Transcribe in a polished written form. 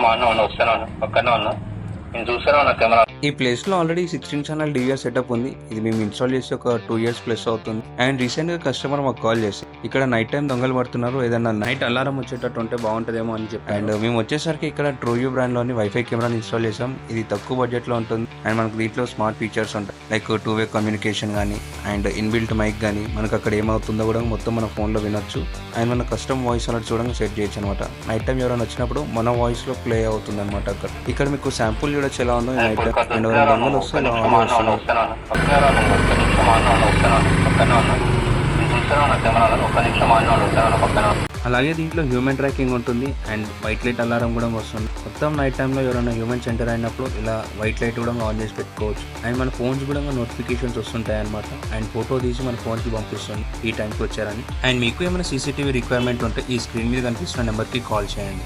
నిమిషం ఆన్ వస్తాను పక్కనే ఉన్నా, నేను చూస్తూనే ఉన్నా కెమెరా. ఈ ప్లేస్లో ఆల్రెడీ 16 ఛానల్ డివిఆర్ సెటప్ ఉంది. ఇది మేము ఇన్స్టాల్ చేసి ఒక 2 years ప్లస్ అవుతుంది. అండ్ రీసెంట్గా కస్టమర్ మాకు కాల్ చేసి ఇక్కడ నైట్ టైం దొంగలు పడుతున్నారు, ఏదైనా నైట్ అలారం వచ్చేటట్టు ఉంటే బాగుంటుందేమో అని చెప్పి. అండ్ మేము వచ్చేసరికి ఇక్కడ ట్రూయూ బ్రాండ్లోని వైఫై కెమెరాని ఇన్స్టాల్ చేసాం. ఇది తక్కువ బడ్జెట్లో ఉంటుంది అండ్ మనకు దీంట్లో స్మార్ట్ ఫీచర్స్ ఉంటాయి, లైక్ 2-way కమ్యూనికేషన్ కానీ అండ్ ఇన్బిల్ట్ మైక్ కానీ, మనకు అక్కడ ఏమవుతుందో కూడా మొత్తం మన ఫోన్లో వినొచ్చు. అండ్ మన కస్టమ్ వాయిస్ అలర్ట్ చూడంగా సెట్ చేయొచ్చు అనమాట. నైట్ టైం ఎవరైనా వచ్చినప్పుడు మన వాయిస్లో ప్లే అవుతుంది అనమాట. ఇక్కడ మీకు శాంపుల్ చూడొచ్చు ఎలా ఉందో నైట్ టైం. అండ్ దొంగలు వస్తే ఇలా ఆడియో వస్తుంది. అలాగే దీంట్లో హ్యూమన్ ట్రాకింగ్ ఉంటుంది అండ్ వైట్ లైట్ అలారం కూడా వస్తుంది. మొత్తం నైట్ టైంలో ఎవరైనా హ్యూమన్స్ ఎంటర్ అయినప్పుడు ఇలా వైట్ లైట్ కూడా ఆన్ చేసి పెట్టుకోవచ్చు. అండ్ మన ఫోన్స్ కూడా నోటిఫికేషన్స్ వస్తుంటాయి అనమాట. అండ్ ఫోటో తీసి మన ఫోన్కి పంపిస్తుంది ఈ టైంకి వచ్చారని. అండ్ మీకు ఏమైనా సీసీటీవీ రిక్వైర్మెంట్ ఉంటే ఈ స్క్రీన్ మీద కనిపిస్తున్న నెంబర్కి కాల్ చేయండి.